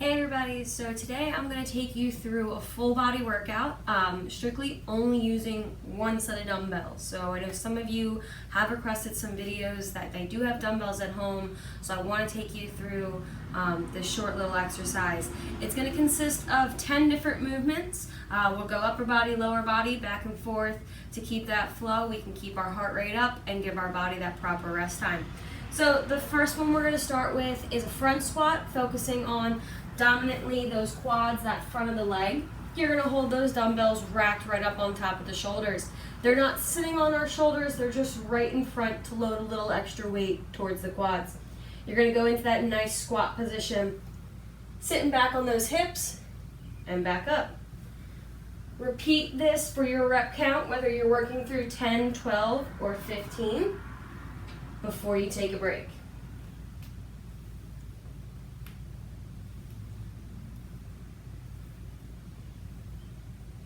Hey everybody, so today I'm going to take you through a full body workout, strictly only using one set of dumbbells. So I know some of you have requested some videos that they do have dumbbells at home, so I want to take you through this short little exercise. It's going to consist of 10 different movements. We'll go upper body, lower body, back and forth. To keep that flow, we can keep our heart rate up and give our body that proper rest time. So the first one we're going to start with is a front squat, focusing on dominantly those quads, that front of the leg. You're going to hold those dumbbells racked right up on top of the shoulders. They're not sitting on our shoulders, they're just right in front to load a little extra weight towards the quads. You're going to go into that nice squat position, sitting back on those hips and back up. Repeat this for your rep count, whether you're working through 10, 12, or 15 before you take a break.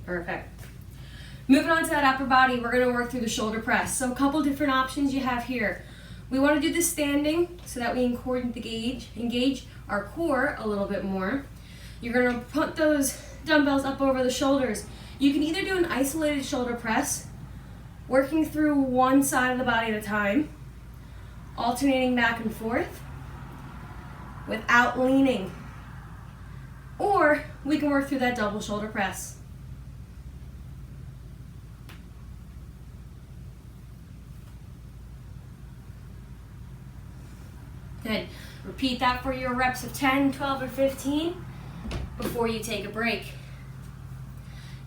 Perfect. Moving on to that upper body, we're going to work through the shoulder press. So a couple different options you have here. We want to do this standing so that we engage our core a little bit more. You're going to put those dumbbells up over the shoulders. You can either do an isolated shoulder press, working through one side of the body at a time, alternating back and forth without leaning. Or we can work through that double shoulder press. Good. Repeat that for your reps of 10, 12, or 15 before you take a break.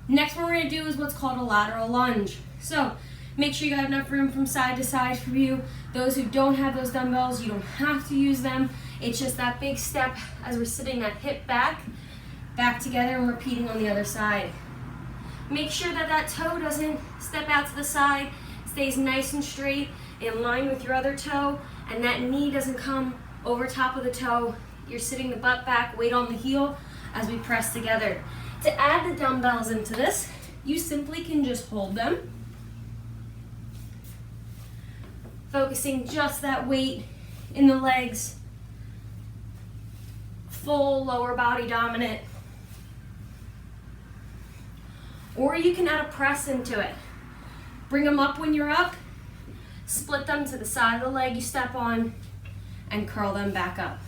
Next one we're going to do is what's called a lateral lunge. So make sure you have enough room from side to side for you. Those who don't have those dumbbells, you don't have to use them. It's just that big step as we're sitting that hip back together, and repeating on the other side. Make sure that that toe doesn't step out to the side, stays nice and straight in line with your other toe, and that knee doesn't come over top of the toe. You're sitting the butt back, weight on the heel as we press together. To add the dumbbells into this, you simply can just hold them, focusing just that weight in the legs, full lower body dominant. Or you can add a press into it. Bring them up when you're up, split them to the side of the leg you step on, and curl them back up.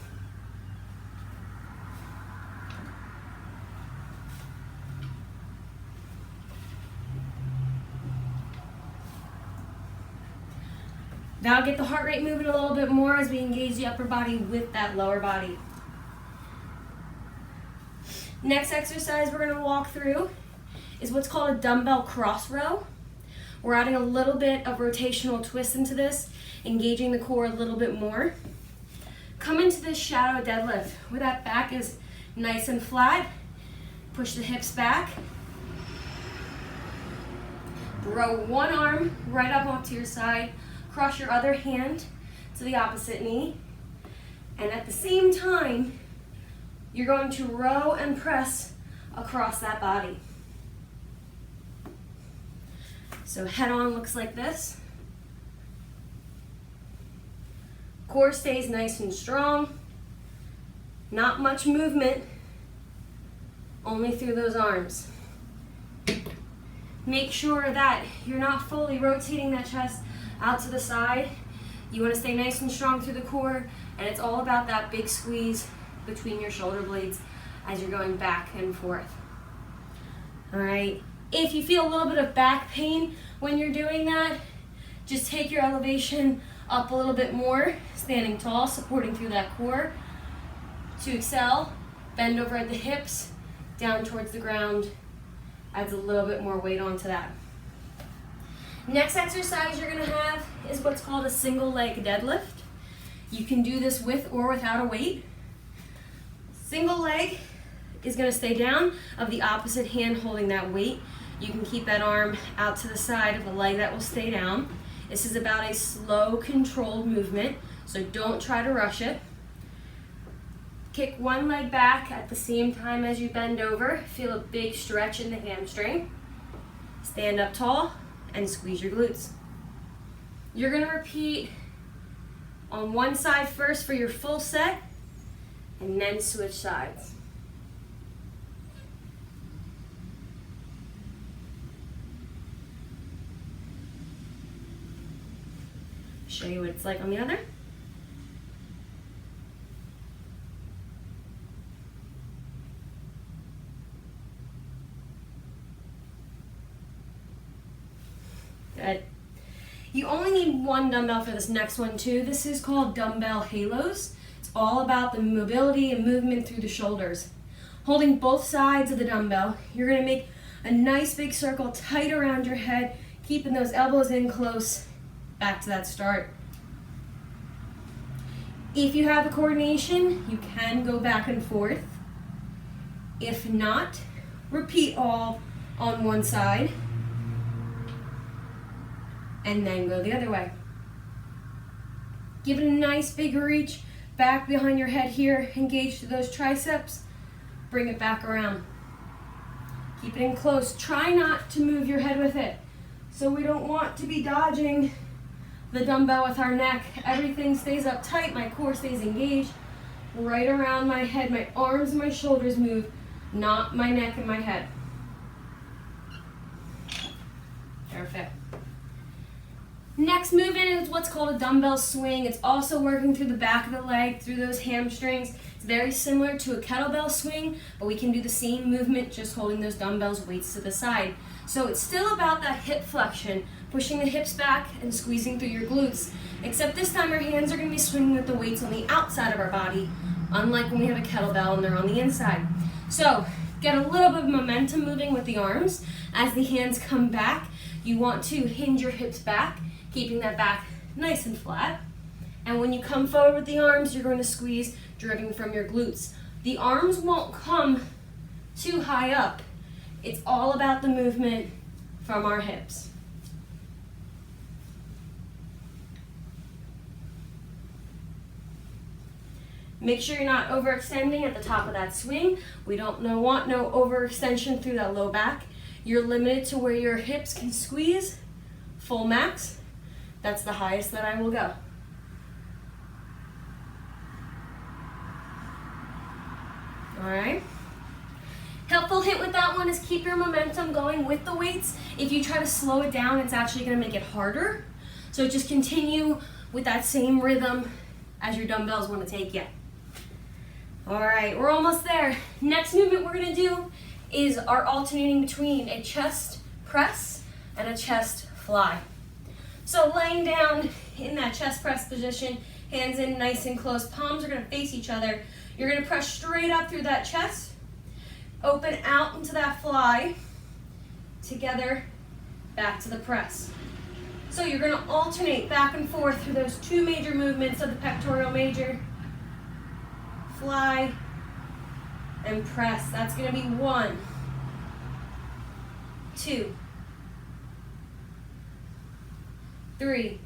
Now get the heart rate moving a little bit more as we engage the upper body with that lower body. Next exercise we're going to walk through is what's called a dumbbell cross row. We're adding a little bit of rotational twist into this, engaging the core a little bit more. Come into this shadow deadlift where that back is nice and flat. Push the hips back. Row one arm right up onto your side. Cross your other hand to the opposite knee. And at the same time, you're going to row and press across that body. So head on looks like this. Core stays nice and strong. Not much movement, only through those arms. Make sure that you're not fully rotating that chest out to the side. You want to stay nice and strong through the core, and it's all about that big squeeze between your shoulder blades as you're going back and forth. All right. If you feel a little bit of back pain when you're doing that, just take your elevation up a little bit more, standing tall, supporting through that core. To excel, bend over at the hips, down towards the ground, adds a little bit more weight onto that. Next exercise you're going to have is what's called a single leg deadlift. You can do this with or without a weight. Single leg is going to stay down, of the opposite hand holding that weight. You can keep that arm out to the side of the leg that will stay down. This is about a slow, controlled movement, so don't try to rush it. Kick one leg back at the same time as you bend over. Feel a big stretch in the hamstring. Stand up tall and squeeze your glutes. You're going to repeat on one side first for your full set, and then switch sides. show you what it's like on the other. Good. You only need one dumbbell for this next one too. This is called Dumbbell Halos. It's all about the mobility and movement through the shoulders. Holding both sides of the dumbbell, you're gonna make a nice big circle tight around your head, keeping those elbows in close, back to that start. If you have the coordination, you can go back and forth. If not, repeat all on one side, and then go the other way. Give it a nice big reach back behind your head here, engage to those triceps, bring it back around. Keep it in close. Try not to move your head with it. So we don't want to be dodging the dumbbell with our neck. Everything stays up tight, my core stays engaged, right around my head. My arms and my shoulders move, not my neck and my head. Perfect. Next movement is what's called a dumbbell swing. It's also working through the back of the leg, through those hamstrings. It's very similar to a kettlebell swing, but we can do the same movement just holding those dumbbells weights to the side. So it's still about that hip flexion, pushing the hips back and squeezing through your glutes. Except this time our hands are going to be swinging with the weights on the outside of our body, unlike when we have a kettlebell and they're on the inside. So get a little bit of momentum moving with the arms. As the hands come back, you want to hinge your hips back, keeping that back nice and flat. And when you come forward with the arms, you're going to squeeze, driven from your glutes. The arms won't come too high up. It's all about the movement from our hips. Make sure you're not overextending at the top of that swing. We don't want no overextension through that low back. You're limited to where your hips can squeeze, full max. That's the highest that I will go. All right. Helpful hint with that one is keep your momentum going with the weights. If you try to slow it down, it's actually going to make it harder. So just continue with that same rhythm as your dumbbells want to take you. All right, we're almost there. Next movement we're going to do is our alternating between a chest press and a chest fly. So laying down in that chest press position, hands in nice and close, palms are going to face each other. You're going to press straight up through that chest, open out into that fly, together, back to the press. So you're going to alternate back and forth through those two major movements of the pectoral major, fly and press. That's going to be 1, 2, 3, 4.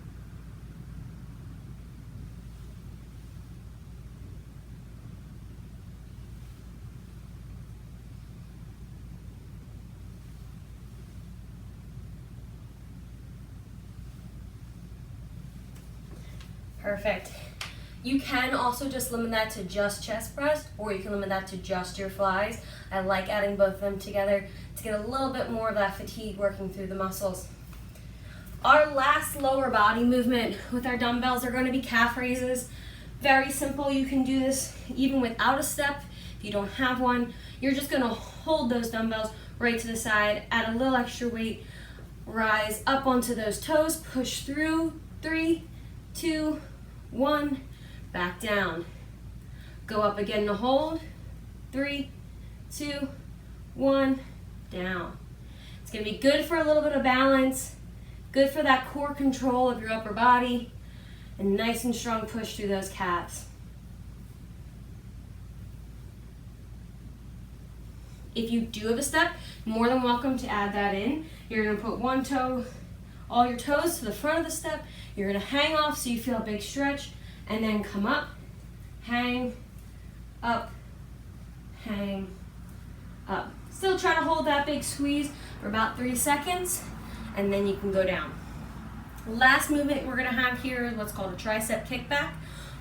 Perfect. You can also just limit that to just chest press, or you can limit that to just your flies. I like adding both of them together to get a little bit more of that fatigue working through the muscles. Our last lower body movement with our dumbbells are going to be calf raises. Very simple. You can do this even without a step. If you don't have one, you're just going to hold those dumbbells right to the side, add a little extra weight, rise up onto those toes, push through, 3, 2, 1, back down. Go up again to hold, 3, 2, 1, down. It's going to be good for a little bit of balance, good for that core control of your upper body, and nice and strong push through those calves. If you do have a step, more than welcome to add that in. You're going to put one toe, all your toes to the front of the step. You're going to hang off so you feel a big stretch, and then come up, hang, up, hang, up. Still try to hold that big squeeze for about 3 seconds, and then you can go down. Last movement we're going to have here is what's called a tricep kickback,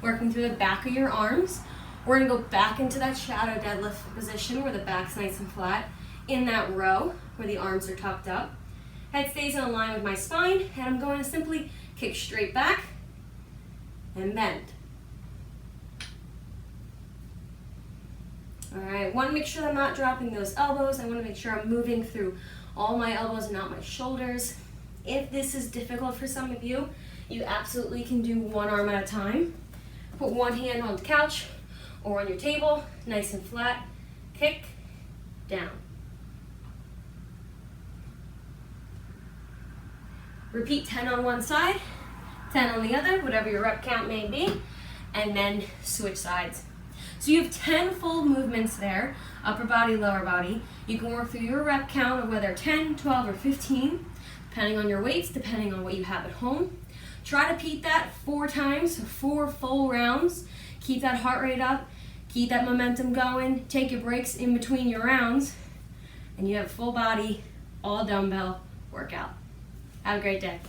working through the back of your arms. We're going to go back into that shadow deadlift position where the back's nice and flat, in that row where the arms are tucked up. Head stays in line with my spine, and I'm going to simply kick straight back, and bend. All right, want to make sure I'm not dropping those elbows. I want to make sure I'm moving through all my elbows and not my shoulders. If this is difficult for some of you, you absolutely can do one arm at a time. Put one hand on the couch or on your table, nice and flat. Kick, down. Repeat 10 on one side, 10 on the other, whatever your rep count may be, and then switch sides. So you have 10 full movements there, upper body, lower body. You can work through your rep count of whether 10, 12, or 15, depending on your weights, depending on what you have at home. Try to repeat that 4 times, so 4 full rounds. Keep that heart rate up, keep that momentum going, take your breaks in between your rounds, and you have a full body, all dumbbell workout. Have a great day.